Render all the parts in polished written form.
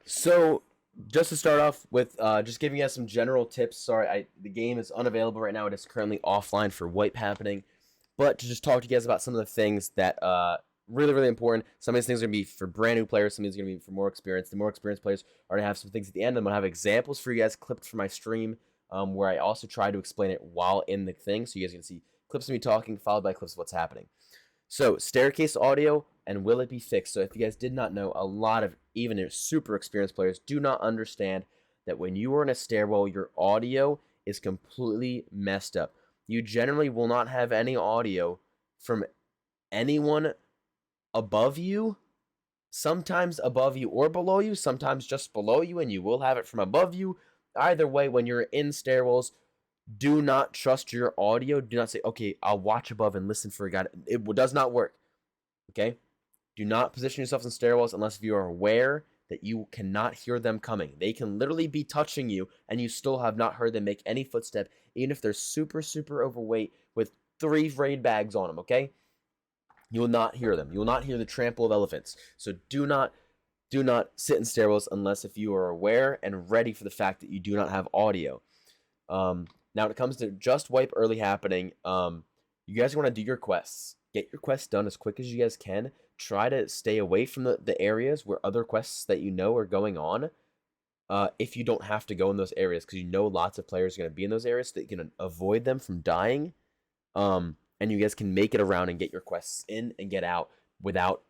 So, just to start off with, just giving you guys some general tips. Sorry, the game is unavailable right now. It is currently offline for wipe happening. But to just talk to you guys about some of the things that really, really important. Some of these things are going to be for brand new players. Some of these are going to be for more experienced. The more experienced players are going to have some things at the end. I'm going to have examples for you guys clipped from my stream, where I also try to explain it while in the thing. So you guys can see clips of me talking followed by clips of what's happening. So, staircase audio, and will it be fixed? So if you guys did not know, a lot of even super experienced players do not understand that when you are in a stairwell, your audio is completely messed up. You generally will not have any audio from anyone above you, sometimes above you or below you, sometimes just below you, and you will have it from above you. Either way, when you're in stairwells, do not trust your audio. Do not say, okay, I'll watch above and listen for a guy. It does not work. Okay? Do not position yourself in stairwells unless you are aware that you cannot hear them coming. They can literally be touching you, and you still have not heard them make any footstep, even if they're super, super overweight with 3 raid bags on them, okay? You will not hear them. You will not hear the trample of elephants. So do not sit in stairwells unless if you are aware and ready for the fact that you do not have audio. Now, when it comes to just wipe early happening, you guys want to do your quests. Get your quests done as quick as you guys can. Try to stay away from the areas where other quests that you know are going on. If you don't have to go in those areas, because you know lots of players are going to be in those areas, so that you can avoid them from dying. And you guys can make it around and get your quests in and get out without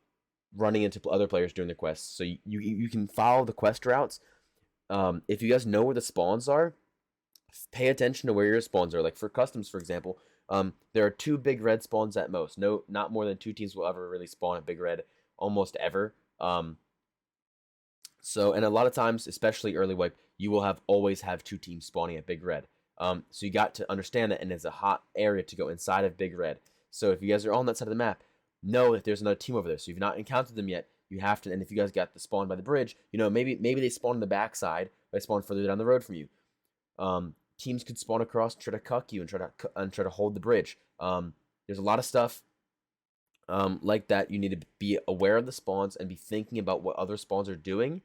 running into other players doing the quests. So you can follow the quest routes. If you guys know where the spawns are, pay attention to where your spawns are. Like for customs, for example, there are 2 big red spawns at most. No, not more than 2 teams will ever really spawn at big red, almost ever. So, and a lot of times, especially early wipe, you will always have 2 teams spawning at big red. So you got to understand that, and it's a hot area to go inside of big red. So if you guys are on that side of the map, know that there's another team over there. So if you've not encountered them yet, you have to. And if you guys got the spawn by the bridge, maybe they spawn on the backside, or they spawn further down the road from you. Teams could spawn across, try to cuck you, and try to hold the bridge. There's a lot of stuff like that. You need to be aware of the spawns and be thinking about what other spawns are doing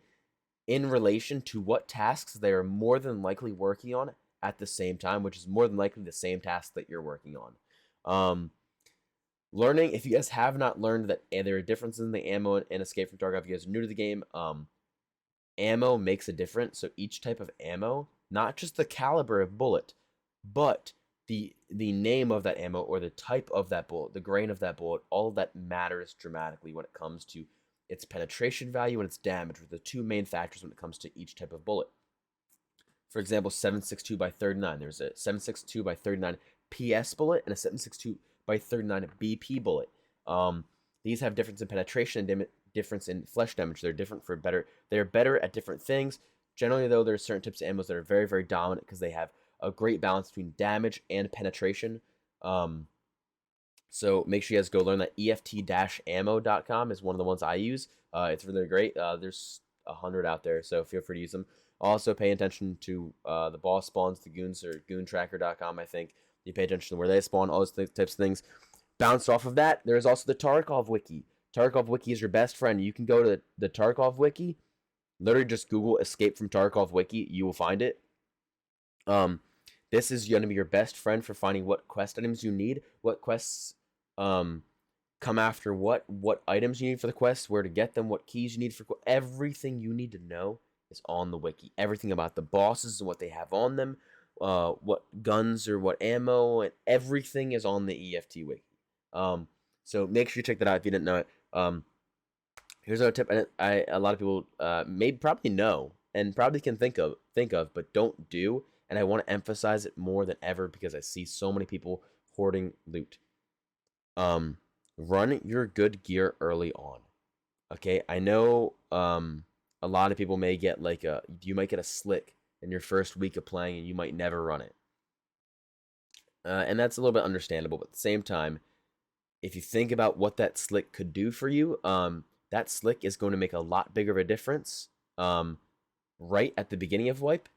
in relation to what tasks they are more than likely working on at the same time, which is more than likely the same task that you're working on. Learning, if you guys have not learned that there are differences in the ammo and Escape from Tarkov, if you guys are new to the game, ammo makes a difference. So each type of ammo, not just the caliber of bullet, but the name of that ammo or the type of that bullet, the grain of that bullet, all of that matters dramatically when it comes to its penetration value and its damage, are the 2 main factors when it comes to each type of bullet. For example, 7.62 by 39. There's a 7.62 by 39 PS bullet and a 7.62 by 39 BP bullet. These have difference in penetration and difference in flesh damage. They're different for better. They're better at different things. Generally, though, there are certain types of ammos that are very, very dominant because they have a great balance between damage and penetration. So make sure you guys go learn that. EFT-ammo.com is one of the ones I use. It's really great. There's 100 out there, so feel free to use them. Also, pay attention to the boss spawns, the goons, or goontracker.com, I think. You pay attention to where they spawn, all those types of things. Bounced off of that, there's also the Tarkov wiki. Tarkov wiki is your best friend. You can go to the Tarkov wiki. Literally just Google Escape from Tarkov wiki. You will find it. This is going to be your best friend for finding what quest items you need, what quests come after what items you need for the quests, where to get them, what keys you need for everything you need to know is on the wiki. Everything about the bosses and what they have on them, what guns or what ammo, and everything is on the EFT wiki. So make sure you check that out if you didn't know it. Here's another tip, and a lot of people probably know and probably can think of, but don't do. And I want to emphasize it more than ever because I see so many people hoarding loot. Run your good gear early on. Okay, I know a lot of people may get you might get a slick in your first week of playing and you might never run it. And that's a little bit understandable, but at the same time, if you think about what that slick could do for you, that slick is going to make a lot bigger of a difference right at the beginning of wipe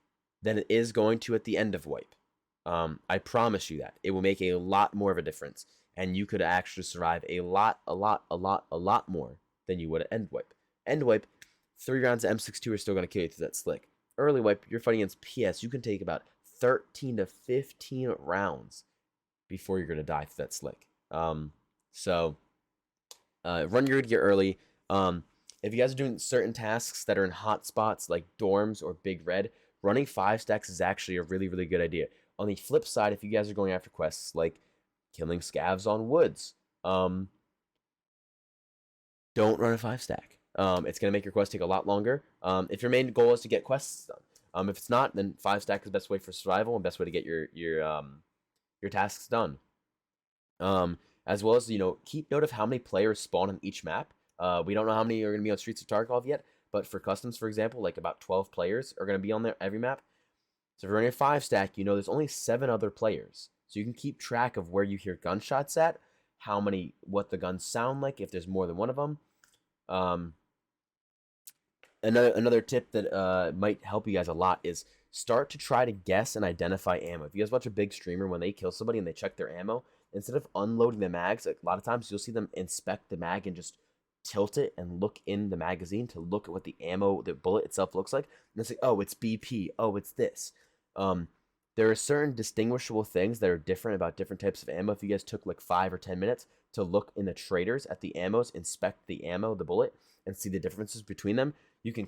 than it is going to at the end of wipe. I promise you that. It will make a lot more of a difference, and you could actually survive a lot more than you would at end wipe. End wipe, 3 rounds of M62 are still going to kill you through that slick. Early wipe, you're fighting against PS. You can take about 13 to 15 rounds before you're going to die through that slick. So run your gear early. If you guys are doing certain tasks that are in hot spots like dorms or Big Red, running 5 stacks is actually a really, really good idea. On the flip side, if you guys are going after quests like killing scavs on woods, don't run a 5 stack. It's going to make your quest take a lot longer. If your main goal is to get quests done. If it's not, then 5 stack is the best way for survival and best way to get your tasks done. As well as, keep note of how many players spawn on each map. We don't know how many are going to be on Streets of Tarkov yet, but for customs, for example, like about 12 players are going to be on there every map. So if you're running a 5 stack, there's only 7 other players. So you can keep track of where you hear gunshots at, what the guns sound like, if there's more than one of them. Another tip that might help you guys a lot is start to try to guess and identify ammo. If you guys watch a big streamer, when they kill somebody and they check their ammo, instead of unloading the mags, like a lot of times you'll see them inspect the mag and just tilt it and look in the magazine to look at what the bullet itself looks like. And it's like, oh, it's BP. Oh, it's this. There are certain distinguishable things that are different about different types of ammo. If you guys took like 5 or 10 minutes to look in the traders at the ammos, inspect the ammo, the bullet, and see the differences between them, you can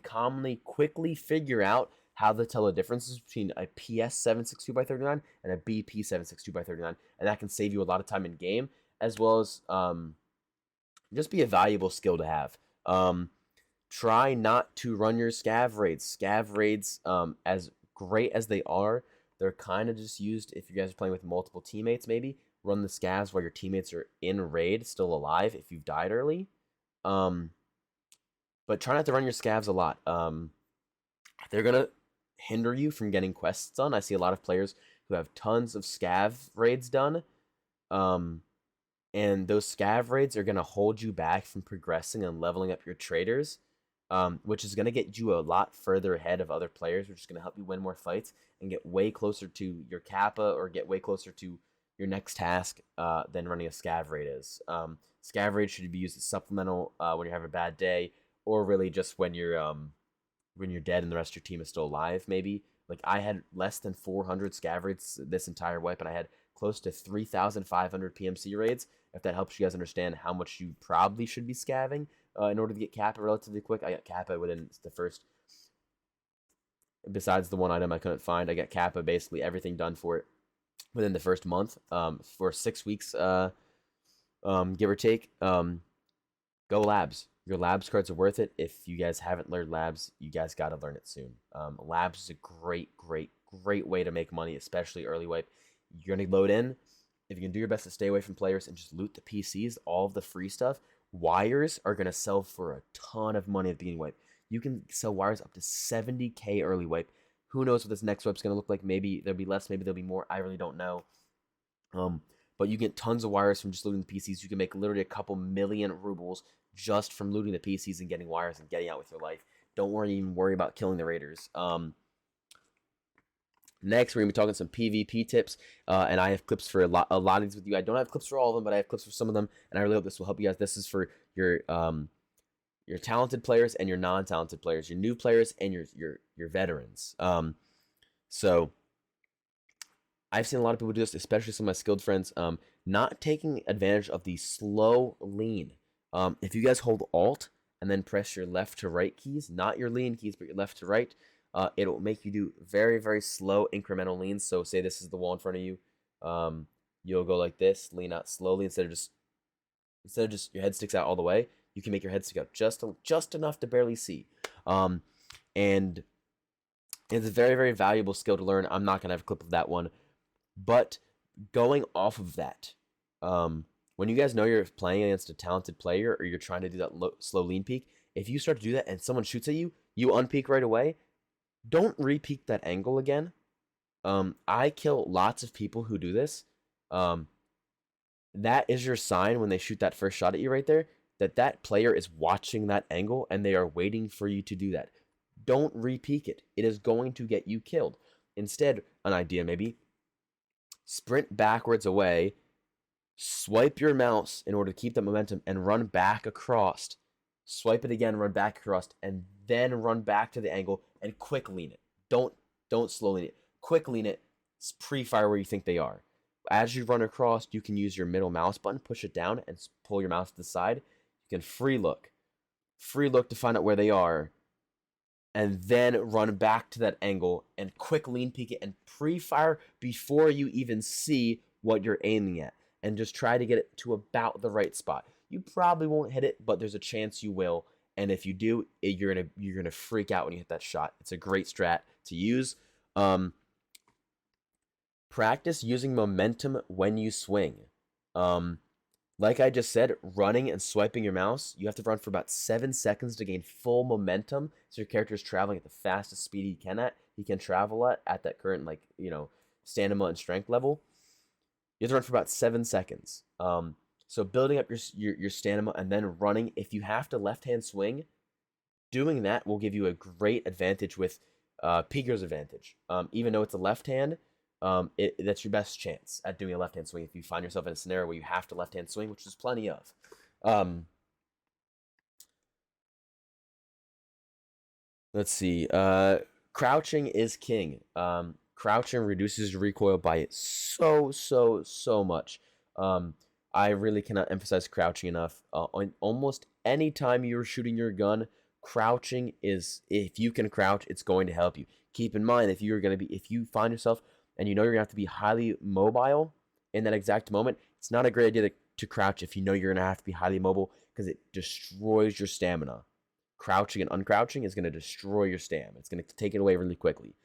quickly figure out how to tell the differences between a PS 762x39 and a BP 762x39, and that can save you a lot of time in game, as well as just be a valuable skill to have. Try not to run your scav raids. Scav raids, as great as they are, they're kind of just used if you guys are playing with multiple teammates, maybe. Run the scavs while your teammates are in raid, still alive if you've died early. But try not to run your scavs a lot. They're going to hinder you from getting quests done. I see a lot of players who have tons of scav raids done. And those scav raids are going to hold you back from progressing and leveling up your traders, which is going to get you a lot further ahead of other players, which is going to help you win more fights and get way closer to your kappa or get way closer to your next task than running a scav raid is. Scav raid should be used as supplemental when you have a bad day, or really just when you're dead and the rest of your team is still alive, maybe. Like, I had less than 400 scav raids this entire wipe, and I had close to 3,500 PMC raids. If that helps you guys understand how much you probably should be scavving in order to get kappa relatively quick. I got kappa within the first, besides the one item I couldn't find, I got kappa basically everything done for it within the first month. For 6 weeks, give or take. Go labs. Your labs cards are worth it. If you guys haven't learned labs, you guys got to learn it soon. Labs is a great way to make money, especially early wipe. You're going to load in. If you can do your best to stay away from players and just loot the PCs, all of the free stuff, wires are going to sell for a ton of money at the beginning wipe. You can sell wires up to 70K early wipe. Who knows what this next wipe's going to look like? Maybe there'll be less, maybe there'll be more. I really don't know. But you get tons of wires from just looting the PCs. You can make literally a couple million rubles just from looting the PCs and getting wires and getting out with your life. Don't even worry about killing the raiders. Next, we're going to be talking some PvP tips, and I have clips for a lot of these with you. I don't have clips for all of them, but I have clips for some of them, and I really hope this will help you guys. This is for your talented players and your non-talented players, your new players and your veterans. So I've seen a lot of people do this, especially some of my skilled friends, not taking advantage of the slow lean. If you guys hold Alt and then press your left to right keys, not your lean keys, but your left to right, it'll make you do very, very slow incremental leans. So say this is the wall in front of you. You'll go like this, lean out slowly instead of just your head sticks out all the way. You can make your head stick out just enough to barely see. And it's a very, very valuable skill to learn. I'm not going to have a clip of that one. But going off of that, when you guys know you're playing against a talented player or you're trying to do that slow lean peek, if you start to do that and someone shoots at you, you unpeek right away. Don't repeek that angle again. I kill lots of people who do this. That is your sign when they shoot that first shot at you right there, that player is watching that angle and they are waiting for you to do that. Don't repeek it. It is going to get you killed. Instead, an idea maybe, sprint backwards away, swipe your mouse in order to keep the momentum and run back across. Swipe it again, run back across, and then run back to the angle and quick lean it. Don't slow lean it. Quick lean it. Pre-fire where you think they are. As you run across, you can use your middle mouse button, push it down, and pull your mouse to the side. You can free look to find out where they are, and then run back to that angle and quick lean peek it and pre-fire before you even see what you're aiming at, and just try to get it to about the right spot. You probably won't hit it, but there's a chance you will, and if you do, you're gonna freak out when you hit that shot. It's a great strat to use. Practice using momentum when you swing. Like I just said, running and swiping your mouse, you have to run for about 7 seconds to gain full momentum. So your character is traveling at the fastest speed he can travel at that current, like, stamina and strength level. You have to run for about 7 seconds. So building up your stamina and then running. If you have to left-hand swing, doing that will give you a great advantage with Peeker's advantage. Even though it's a left hand, that's your best chance at doing a left-hand swing if you find yourself in a scenario where you have to left-hand swing, which there's plenty of. Let's see. Crouching is king. Crouching reduces your recoil by so much. I really cannot emphasize crouching enough. On almost any time you're shooting your gun, crouching is, if you can crouch, it's going to help you. Keep in mind, if you find yourself and you know you're gonna have to be highly mobile in that exact moment, it's not a great idea to crouch if you know you're gonna have to be highly mobile, because it destroys your stamina. Crouching and uncrouching is gonna destroy your stamina. It's gonna take it away really quickly.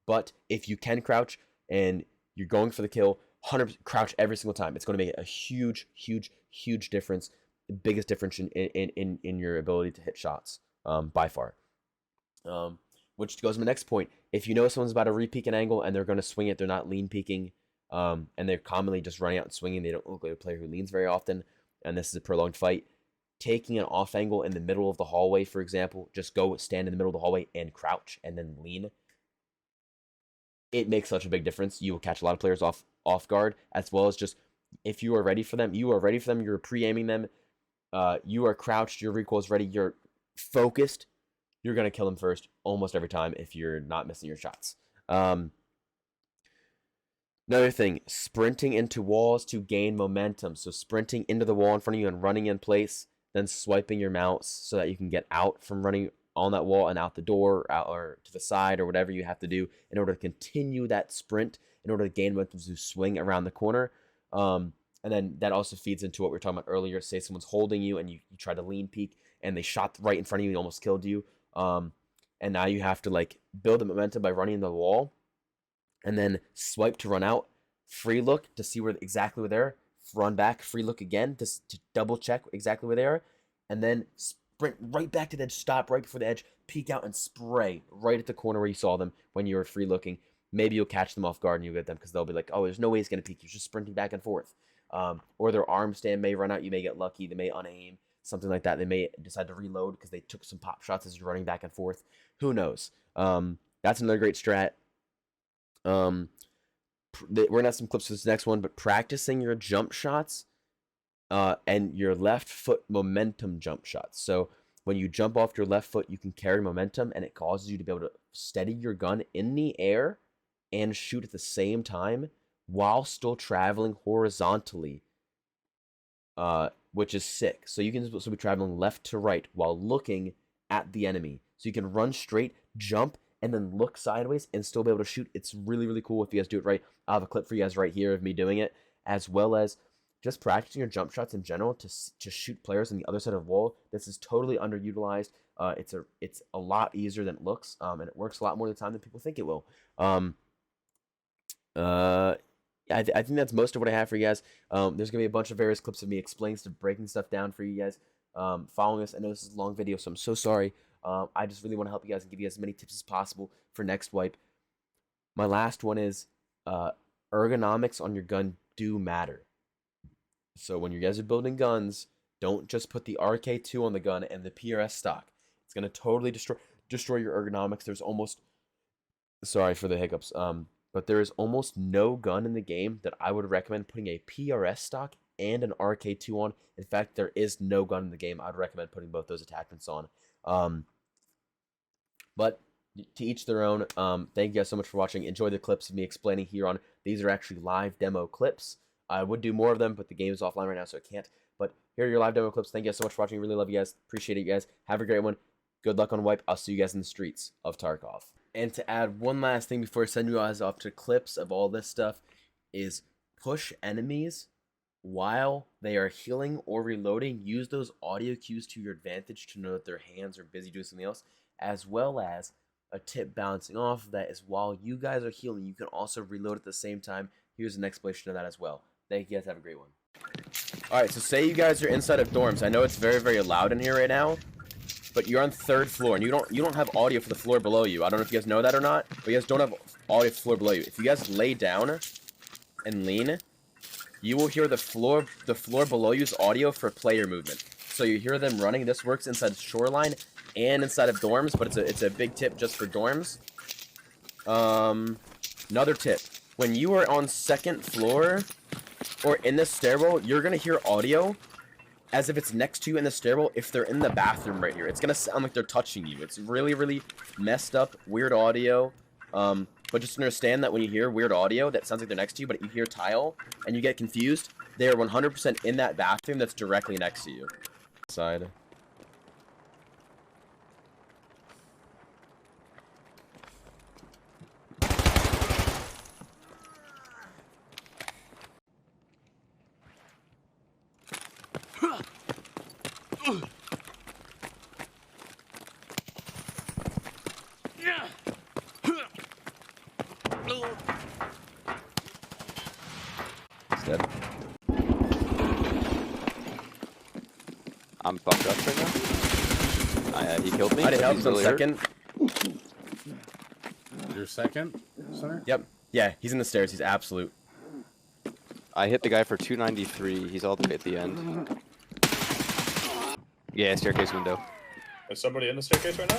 But if you can crouch and you're going for the kill, 100% crouch every single time. It's going to make a huge difference. The biggest difference in your ability to hit shots, by far. Which goes to my next point. If you know someone's about to re-peek an angle and they're going to swing it, they're not lean peeking, and they're commonly just running out and swinging. They don't look like a player who leans very often, and this is a prolonged fight. Taking an off angle in the middle of the hallway, for example, just go stand in the middle of the hallway and crouch and then lean. It makes such a big difference. You will catch a lot of players off guard, as well as just, if you are ready for them, you're pre-aiming them, you are crouched, your recoil is ready, you're focused, you're going to kill them first almost every time if you're not missing your shots. Another thing, sprinting into walls to gain momentum. So sprinting into the wall in front of you and running in place, then swiping your mouse so that you can get out from running on that wall and out the door, or to the side, or whatever you have to do in order to continue that sprint, in order to gain momentum to swing around the corner. And then that also feeds into what we were talking about earlier. Say someone's holding you and you try to lean peek and they shot right in front of you and almost killed you. And now you have to build the momentum by running the wall, and then swipe to run out, free look to see exactly where they are, run back, free look again to double check exactly where they are, and then sprint right back to the edge, stop right before the edge, peek out and spray right at the corner where you saw them when you were free looking. Maybe you'll catch them off guard and you'll get them because they'll be like, oh, there's no way he's going to peek. You're just sprinting back and forth. Or their arm stand may run out. You may get lucky. They may unaim, something like that. They may decide to reload because they took some pop shots as you're running back and forth. Who knows? That's another great strat. We're going to have some clips for this next one, but practicing your jump shots and your left foot momentum jump shots. So when you jump off your left foot, you can carry momentum, and it causes you to be able to steady your gun in the air and shoot at the same time while still traveling horizontally, which is sick. So you can also be traveling left to right while looking at the enemy. So you can run straight, jump, and then look sideways and still be able to shoot. It's really cool if you guys do it right. I'll have a clip for you guys right here of me doing it, as well as just practicing your jump shots in general to shoot players on the other side of the wall. This is totally underutilized. It's a lot easier than it looks, and it works a lot more of the time than people think it will. I think that's most of what I have for you guys. There's gonna be a bunch of various clips of me explaining stuff, breaking stuff down for you guys. Following us. I know this is a long video, so I'm so sorry. I just really want to help you guys and give you guys as many tips as possible for next wipe. My last one is ergonomics on your gun do matter. So when you guys are building guns, don't just put the RK2 on the gun and the PRS stock. It's gonna totally destroy your ergonomics. There's almost, sorry for the hiccups, but there is almost no gun in the game that I would recommend putting a PRS stock and an RK2 on. In fact, there is no gun in the game I'd recommend putting both those attachments on. But to each their own. Thank you guys so much for watching. Enjoy the clips of me explaining here on. These are actually live demo clips. I would do more of them, but the game is offline right now, so I can't. But here are your live demo clips. Thank you guys so much for watching. Really love you guys. Appreciate it, you guys. Have a great one. Good luck on wipe. I'll see you guys in the streets of Tarkov. And to add one last thing before I send you guys off to clips of all this stuff is push enemies while they are healing or reloading. Use those audio cues to your advantage to know that their hands are busy doing something else, as well as a tip bouncing off of that is while you guys are healing, you can also reload at the same time. Here's an explanation of that as well. Thank you guys. Have a great one. Alright, so say you guys are inside of dorms. I know it's very, very loud in here right now, but you're on 3rd floor and you don't have audio for the floor below you. I don't know if you guys know that or not, but you guys don't have audio for the floor below you. If you guys lay down and lean, you will hear the floor below you's audio for player movement. So you hear them running. This works inside shoreline and inside of dorms, but it's a big tip just for dorms. Another tip. When you are on 2nd floor or in the stairwell, you're going to hear audio as if it's next to you in the stairwell if they're in the bathroom right here. It's going to sound like they're touching you. It's really, really messed up, weird audio. But just understand that when you hear weird audio that sounds like they're next to you, but you hear tile and you get confused, they are 100% in that bathroom that's directly next to you. Side. He's dead. I'm fucked up right now. He killed me. I didn't help him second. Your second, center? Yep. Yeah, he's in the stairs. He's absolute. I hit the guy for 293. He's all the way at the end. Yeah, staircase window. Is somebody in the staircase right now?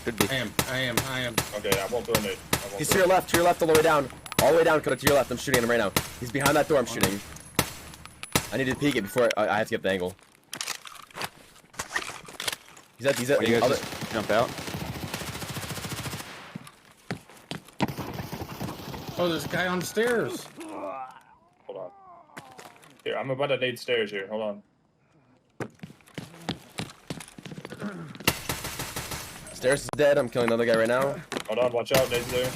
Could be. I am. Okay, I won't donate. He's to your left, all the way down. All the way down, Coda, to your left. I'm shooting at him right now. He's behind that door, I'm shooting. I need to peek it before I have to get the angle. He's at, You guys just jump out? Oh, there's a guy on the stairs. Hold on. Here, I'm about to nade stairs here. Hold on. Stairs is dead. I'm killing another guy right now. Hold on, watch out, nade's there.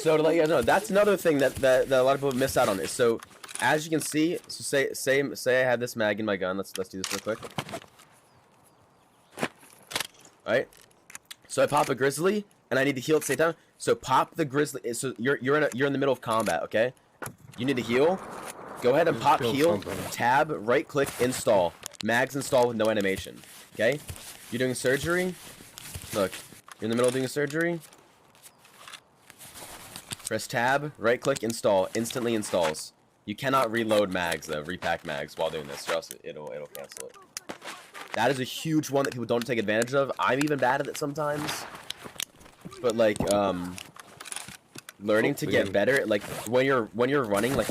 So to let you guys know, that's another thing that a lot of people miss out on is so as you can see, so say I had this mag in my gun. Let's do this real quick. Alright. So I pop a grizzly and I need to heal at the same time. So pop the grizzly. So you're in the middle of combat, okay? You need to heal. Go ahead and pop heal. Tab, right click, install. Mags install with no animation. Okay? You're doing surgery. Look, you're in the middle of doing a surgery. Press tab, right click, install. Instantly installs. You cannot reload mags though, repack mags while doing this, or else it'll cancel it. That is a huge one that people don't take advantage of. I'm even bad at it sometimes. But like learning to get better, like when you're running like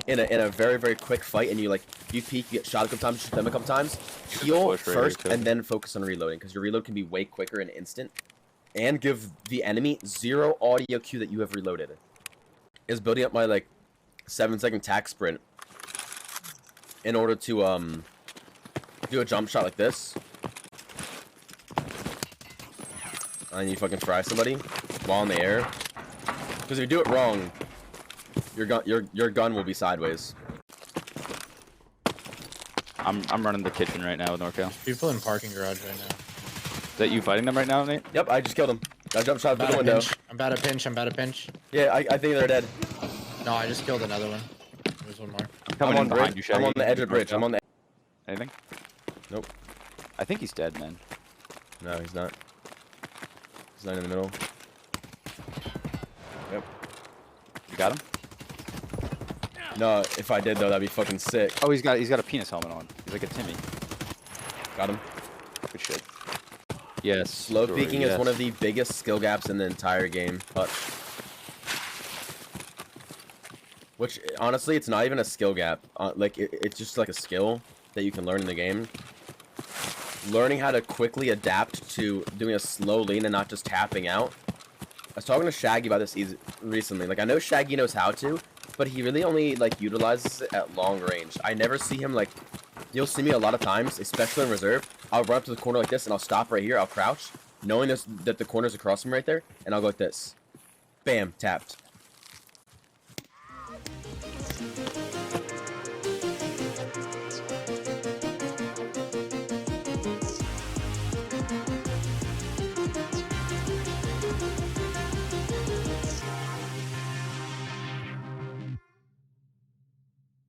in a very, very quick fight and you peek, you get shot a couple times, shoot them a couple times, heal first and then focus on reloading because your reload can be way quicker and instant. And give the enemy 0 audio cue that you have reloaded. Is building up my 7-second tack sprint in order to do a jump shot like this. And you fucking fry somebody while in the air. Because if you do it wrong, your gun will be sideways. I'm running the kitchen right now with Norco. People in parking garage right now. Is that you fighting them right now, Nate? Yep, I just killed him. I jump shot through the window. I'm about to pinch. Yeah, I think they're dead. No, I just killed another one. There's one more. Coming in behind you, Shaggy. I'm on the edge of the bridge. I'm on the. Anything? Nope. I think he's dead, man. No, he's not. He's not in the middle. Yep. You got him? No, if I did though, that'd be fucking sick. Oh, he's got a penis helmet on. He's like a Timmy. Got him. Good shit. Yes. Slow peeking is one of the biggest skill gaps in the entire game. Which honestly, it's not even a skill gap. It's just like a skill that you can learn in the game. learning how to quickly adapt to doing a slow lean and not just tapping out. I was talking to Shaggy about this recently. Like, I know Shaggy knows how to, but he really only, like, utilizes it at long range. I never see him, like, you'll see me a lot of times, especially in reserve. I'll run up to the corner like this, and I'll stop right here. I'll crouch, knowing that the corner's across from right there, and I'll go like this. Bam, tapped.